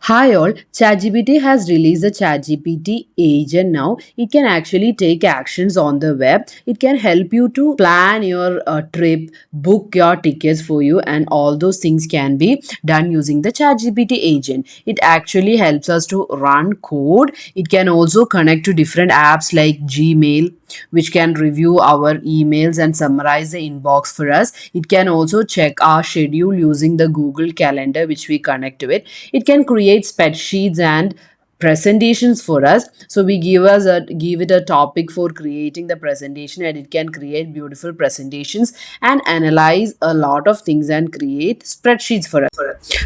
Hi all, ChatGPT has released the ChatGPT Agent now. It can actually take actions on the web. It can help you to plan your trip, book your tickets for you, and all those things can be done using the ChatGPT Agent. It actually helps us to run code. It can also connect to different apps like Gmail, which can review our emails and summarize the inbox for us. It can also check our schedule using the Google Calendar, which we connect to it. It can create spreadsheets and presentations for us. So we give it a topic for creating the presentation, and it can create beautiful presentations and analyze a lot of things and create spreadsheets for us.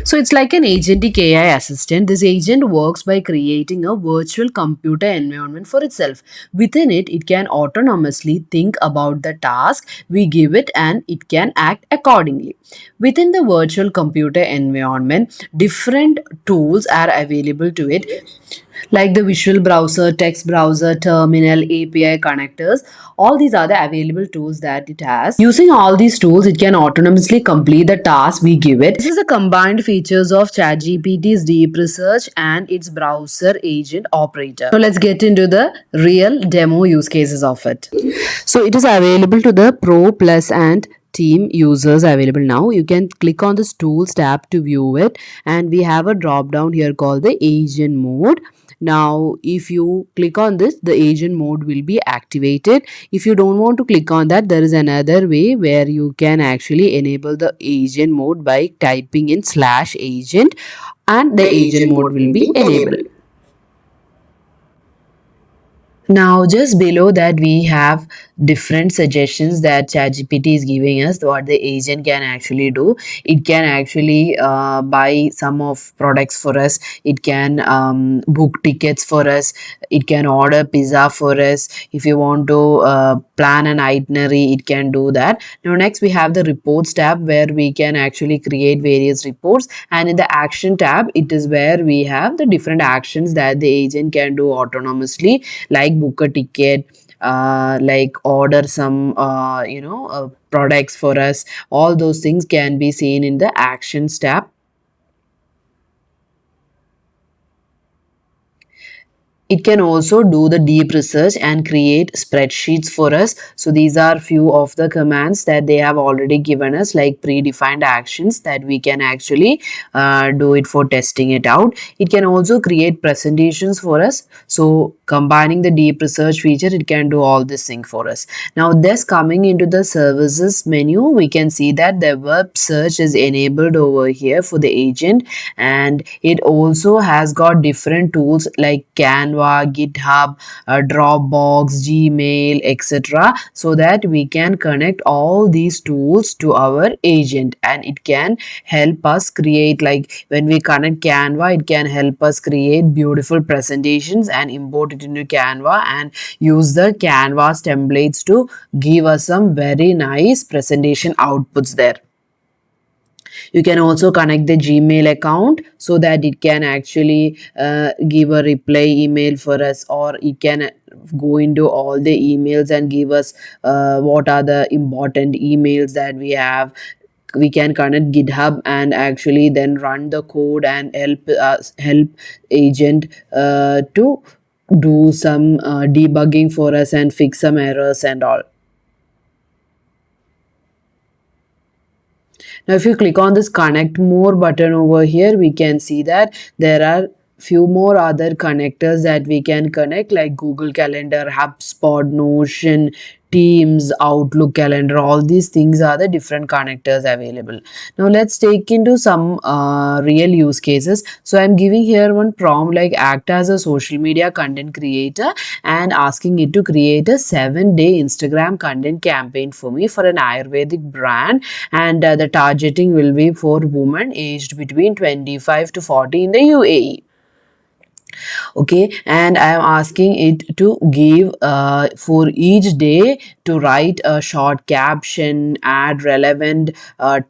So it's like an agentic AI assistant. This agent works by creating a virtual computer environment for itself. Within it, it can autonomously think about the task we give it, and it can act accordingly. Within the virtual computer environment, different tools are available to it, like the visual browser, text browser, terminal, API connectors. All these are the available tools that it has. Using all these tools, it can autonomously complete the task we give it. This is the combined features of ChatGPT's deep research and its browser agent operator. So let's get into the real demo use cases of it. So it is available to the Pro Plus and team users available now. You can click on this tools tab to view it, and we have a drop down here called the agent mode. Now if you click on this, the agent mode will be activated. If you don't want to click on that, there is another way where you can actually enable the agent mode by typing in /agent, and the agent mode will be enabled. Now, just below that, we have different suggestions that ChatGPT is giving us what the agent can actually do. It can actually buy some of products for us. It can book tickets for us. It can order pizza for us. If you want to plan an itinerary, it can do that. Now, next we have the reports tab where we can actually create various reports. And in the action tab, it is where we have the different actions that the agent can do autonomously, like book a ticket, like order some products for us. All those things can be seen in the actions tab. It can also do the deep research and create spreadsheets for us. So these are few of the commands that they have already given us, like predefined actions that we can actually do it for testing it out. It can also create presentations for us. So combining the deep research feature, it can do all this thing for us. Now this coming into the services menu, we can see that the web search is enabled over here for the agent, and it also has got different tools like Canva, GitHub, Dropbox, Gmail, etc., so that we can connect all these tools to our agent, and it can help us create, like when we connect Canva, it can help us create beautiful presentations and import it into Canva and use the Canvas templates to give us some very nice presentation outputs there. You can also connect the Gmail account so that it can actually give a reply email for us, or it can go into all the emails and give us what are the important emails that we have. We can connect GitHub and actually then run the code and help agent to do some debugging for us and fix some errors and all. Now, if you click on this connect more button over here, we can see that there are few more other connectors that we can connect, like Google Calendar, HubSpot, Notion, Teams, Outlook Calendar. All these things are the different connectors available. Now let's take into some real use cases. So I'm giving here one prompt like act as a social media content creator and asking it to create a 7-day Instagram content campaign for me for an Ayurvedic brand, and the targeting will be for women aged between 25 to 40 in the UAE. Okay, and I am asking it to give for each day to write a short caption, add relevant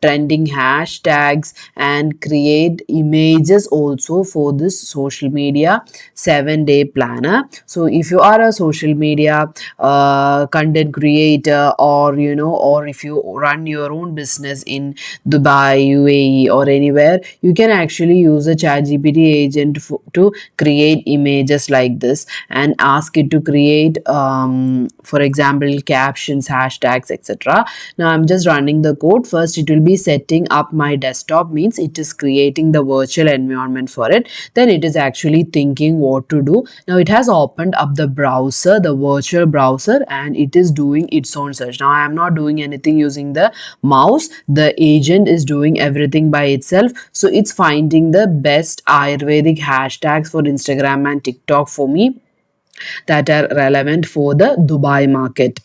trending hashtags, and create images also for this social media 7-day planner. So if you are a social media content creator, or or if you run your own business in Dubai, UAE, or anywhere, you can actually use a ChatGPT agent to create images like this, and ask it to create for example captions, hashtags, etc. Now I'm just running the code. First it will be setting up my desktop, means it is creating the virtual environment for it. Then it is actually thinking what to do. Now it has opened up the browser, the virtual browser, and it is doing its own search. Now I am not doing anything using the mouse. The agent is doing everything by itself. So it's finding the best Ayurvedic hashtags for Instagram and TikTok for me that are relevant for the Dubai market.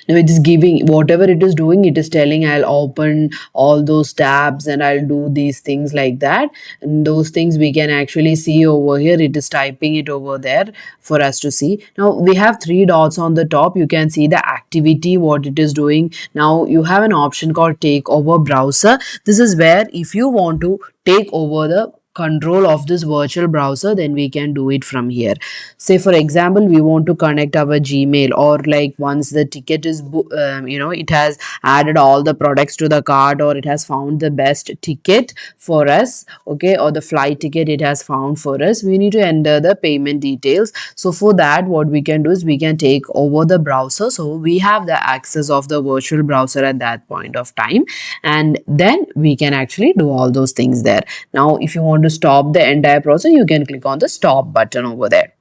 Now it is giving whatever it is doing, it is telling I'll open all those tabs and I'll do these things like that. And those things we can actually see over here. It is typing it over there for us to see. Now we have three dots on the top. You can see the activity, what it is doing. Now you have an option called take over browser. This is where if you want to take over the control of this virtual browser, then we can do it from here. Say for example we want to connect our Gmail, or like once the ticket is it has added all the products to the cart, or it has found the best ticket for us, okay, or the flight ticket it has found for us, we need to enter the payment details. So for that what we can do is we can take over the browser, so we have the access of the virtual browser at that point of time, and then we can actually do all those things there. Now if you want to stop the entire process, you can click on the stop button over there.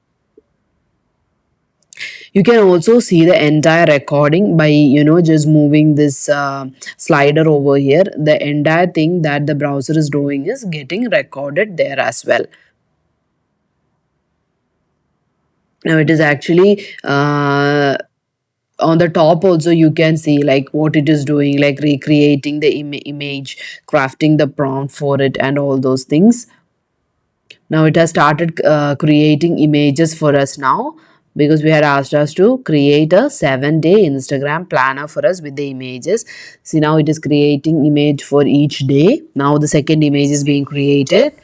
You can also see the entire recording by just moving this slider over here. The entire thing that the browser is doing is getting recorded there as well. Now it is actually on the top also, you can see like what it is doing, like recreating the image, crafting the prompt for it, and all those things. Now it has started creating images for us now, because we had asked us to create a 7-day Instagram planner for us with the images. See, now it is creating image for each day. Now the second image is being created.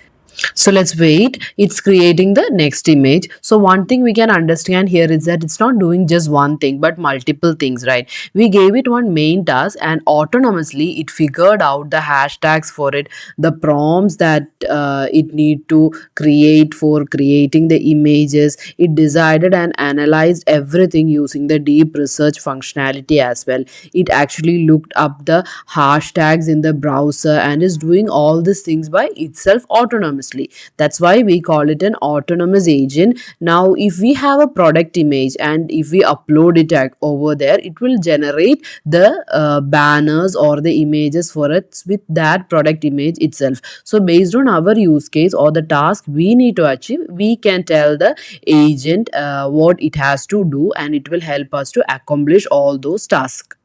So let's wait. It's creating the next image. So one thing we can understand here is that it's not doing just one thing but multiple things, right? We gave it one main task and autonomously it figured out the hashtags for it, the prompts that it need to create for creating the images. It decided and analyzed everything using the deep research functionality as well. It actually looked up the hashtags in the browser and is doing all these things by itself autonomously. That's why we call it an autonomous agent. Now if we have a product image and if we upload it over there, it will generate the banners or the images for it with that product image itself. So based on our use case or the task we need to achieve, we can tell the agent what it has to do, and it will help us to accomplish all those tasks.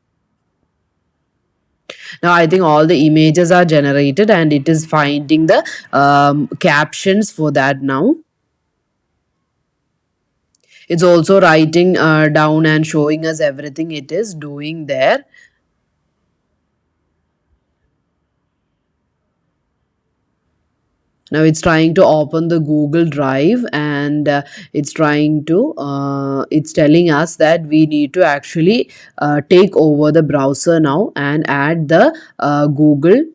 Now I think all the images are generated and it is finding the captions for that. Now it's also writing down and showing us everything it is doing there. Now it's trying to open the Google Drive, and it's telling us that we need to actually take over the browser now and add the Google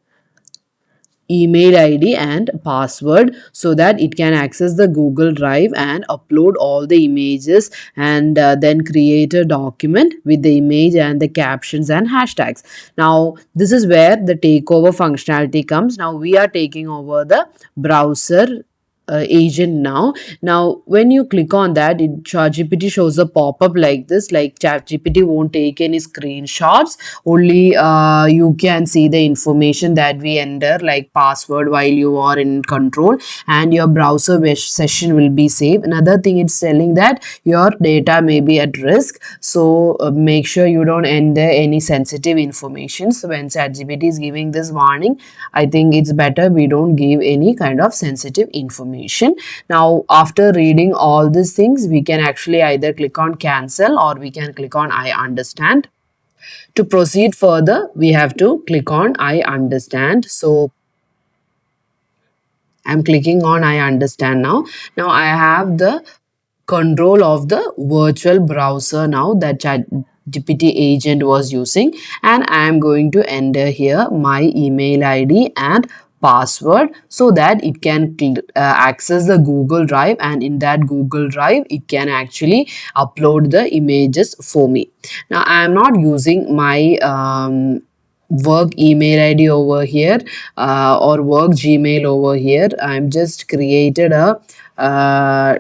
email ID and password, so that it can access the Google Drive and upload all the images, and then create a document with the image and the captions and hashtags. Now this is where the takeover functionality comes. Now we are taking over the browser agent now. Now when you click on that, ChatGPT shows a pop-up like this, like ChatGPT won't take any screenshots, only you can see the information that we enter like password while you are in control, and your browser session will be saved. Another thing, it's telling that your data may be at risk, so make sure you don't enter any sensitive information. So when ChatGPT is giving this warning, I think it's better we don't give any kind of sensitive information. information. Now, after reading all these things, we can actually either click on cancel or we can click on I understand. To proceed further, we have to click on I understand. So I'm clicking on I understand now. Now I have the control of the virtual browser now that ChatGPT agent was using, and I am going to enter here my email ID and password so that it can access the Google Drive, and in that Google Drive it can actually upload the images for me. Now I am not using my work email ID over here or work Gmail over here. I'm just created a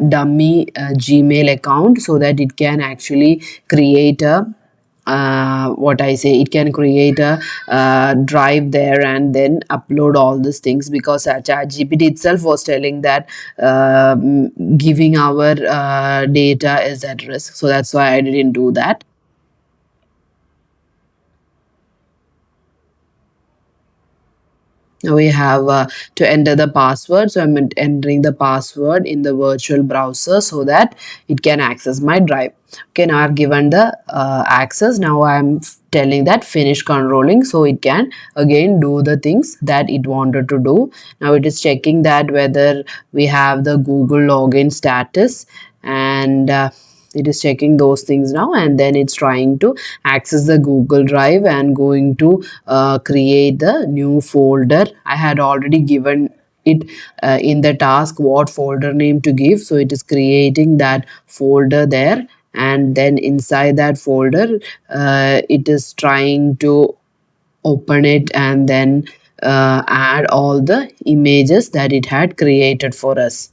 dummy Gmail account so that it can actually create a what I say, it can create a drive there and then upload all these things, because ChatGPT itself was telling that giving our data is at risk. So that's why I didn't do that. Now we have to enter the password. So I'm entering the password in the virtual browser so that it can access my drive. Okay, now I've given the access. Now I'm telling that finish controlling so it can again do the things that it wanted to do. Now it is checking that whether we have the Google login status, and it is checking those things now, and then it's trying to access the Google Drive and going to create the new folder. I had already given it in the task what folder name to give, so it is creating that folder there, and then inside that folder it is trying to open it and then add all the images that it had created for us.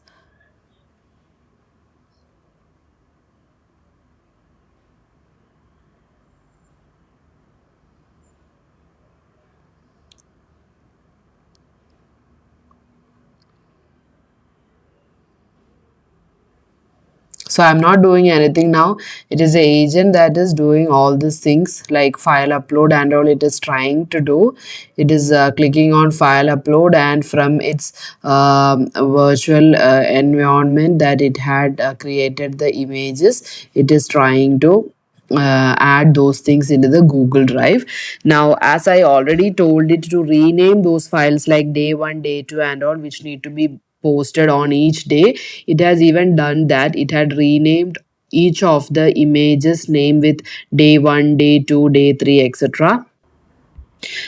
So I'm not doing anything now. It is the agent that is doing all these things like file upload and all it is trying to do. It is clicking on file upload, and from its virtual environment that it had created the images, it is trying to add those things into the Google Drive. Now, as I already told it to rename those files like day 1, day 2 and all, which need to be posted on each day, it has even done that. It had renamed each of the images name with day 1, day 2, day 3, etc.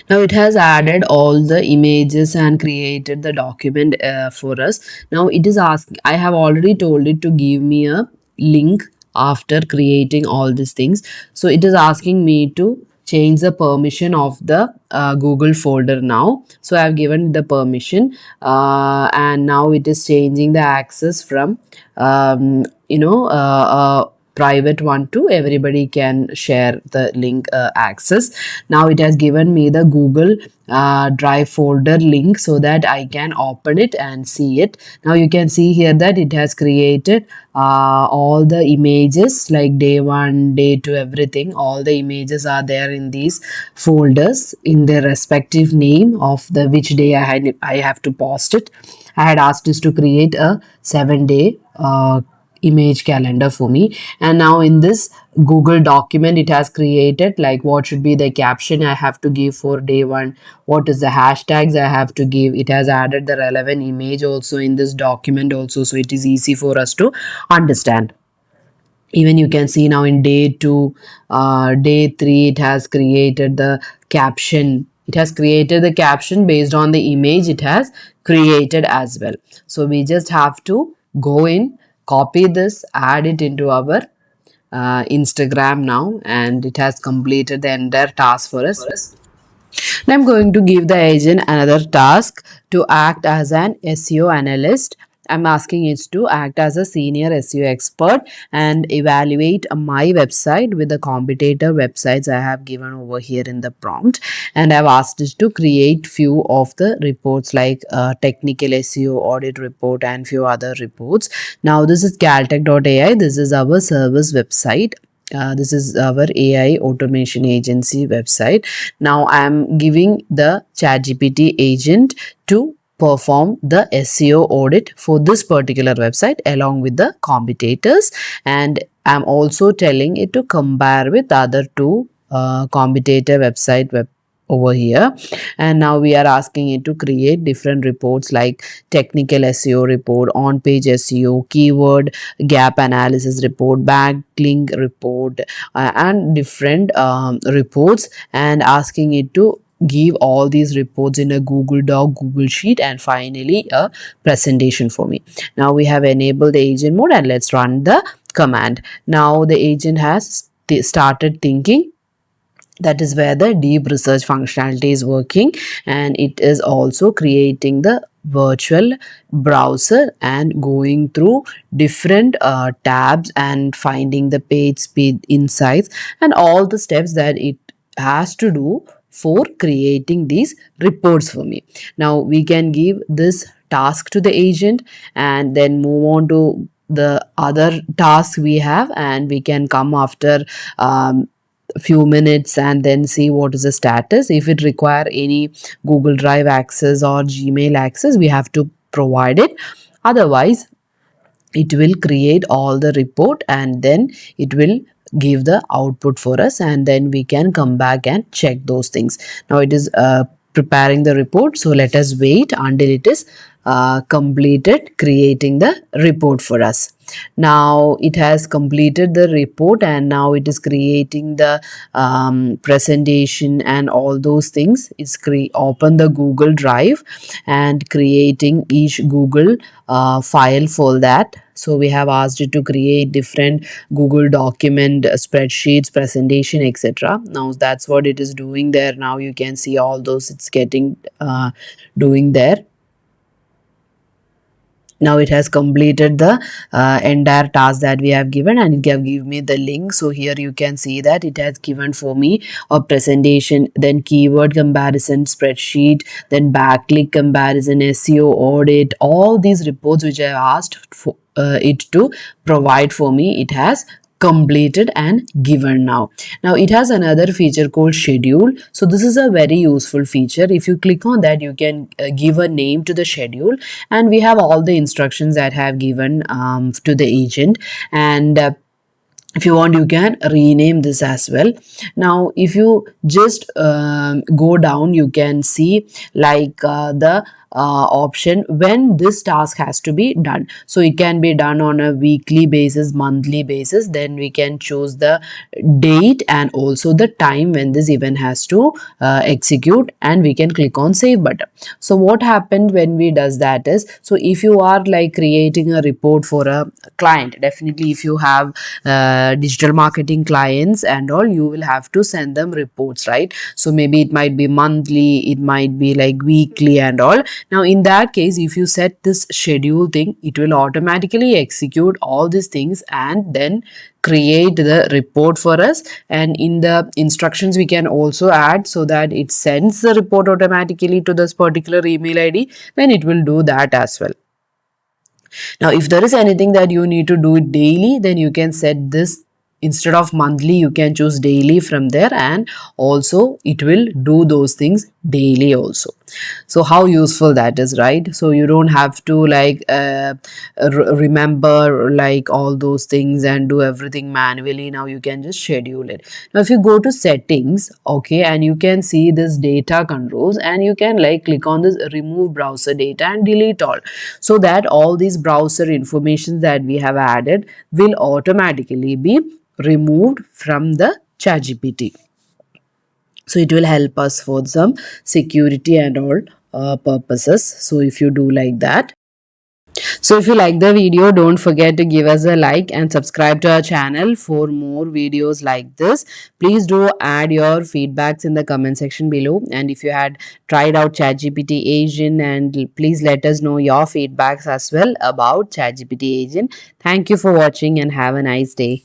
Now it has added all the images and created the document for us. Now it is asking, I have already told it to give me a link after creating all these things. So it is asking me to change the permission of the Google folder now. So I have given the permission, and now it is changing the access from private one to everybody can share the link access. Now it has given me the Google Drive folder link so that I can open it and see it. Now you can see here that it has created all the images like day 1, day 2, everything. All the images are there in these folders in their respective name of the which day I have to post it. I had asked this to create a 7-day image calendar for me, and now in this Google document it has created like what should be the caption I have to give for day 1, what is the hashtags I have to give. It has added the relevant image also in this document also, so it is easy for us to understand. Even you can see now in day 2, day 3, it has created the caption. It has created the caption based on the image it has created as well. So we just have to go in, copy this, add it into our Instagram now, and it has completed the entire task for us. Now I'm going to give the agent another task to act as an SEO analyst. I'm asking it to act as a senior SEO expert and evaluate my website with the competitor websites I have given over here in the prompt. And I've asked it to create few of the reports like technical SEO audit report and few other reports. Now this is caltech.ai. This is our service website. This is our AI automation agency website. Now I am giving the ChatGPT agent to perform the SEO audit for this particular website along with the competitors, and I'm also telling it to compare with other two competitor website over here. And now we are asking it to create different reports like technical SEO report, on page SEO, keyword gap analysis report, backlink report, and different reports, and asking it to give all these reports in a Google Doc, Google Sheet, and finally a presentation for me. Now we have enabled the agent mode, and let's run the command. Now the agent has started thinking. That is where the deep research functionality is working, and it is also creating the virtual browser and going through different tabs and finding the page speed insights and all the steps that it has to do for creating these reports for me. Now we can give this task to the agent and then move on to the other task we have, and we can come after few minutes and then see what is the status. If it require any Google Drive access or Gmail access, we have to provide it. Otherwise it will create all the report and then it will give the output for us, and then we can come back and check those things. Now it is preparing the report, so let us wait until it is completed creating the report for us. Now it has completed the report and now it is creating the presentation and all those things. It's open the Google Drive and creating each Google file for that. So we have asked it to create different Google document, spreadsheets, presentation, etc. Now that's what it is doing there. Now you can see all those it's getting doing there. Now it has completed the entire task that we have given, and it have given me the link. So here you can see that it has given for me a presentation, then keyword comparison spreadsheet, then backlink comparison, SEO audit, all these reports which I asked for it to provide for me. It has completed and given. Now it has another feature called schedule. So this is a very useful feature. If you click on that, you can give a name to the schedule, and we have all the instructions that have given to the agent. And if you want, you can rename this as well. Now if you just go down, you can see like the option when this task has to be done. So it can be done on a weekly basis, monthly basis. Then we can choose the date and also the time when this event has to execute, and we can click on save button. So what happened when we does that is, so if you are like creating a report for a client, definitely if you have digital marketing clients and all, you will have to send them reports, right? So maybe it might be monthly, it might be like weekly and all. Now in that case, if you set this schedule thing, it will automatically execute all these things and then create the report for us. And in the instructions we can also add so that it sends the report automatically to this particular email ID, then it will do that as well. Now if there is anything that you need to do it daily, then you can set this instead of monthly, you can choose daily from there, and also it will do those things daily also. So how useful that is, right? So you don't have to like remember like all those things and do everything manually. Now you can just schedule it. Now if you go to settings, okay, and you can see this data controls, and you can like click on this remove browser data and delete all, so that all these browser information that we have added will automatically be removed from the ChatGPT. So it will help us for some security and all purposes. So if you do like that. So if you like the video, don't forget to give us a like and subscribe to our channel for more videos like this. Please do add your feedbacks in the comment section below, and if you had tried out ChatGPT Agent, and please let us know your feedbacks as well about ChatGPT Agent. Thank you for watching and have a nice day.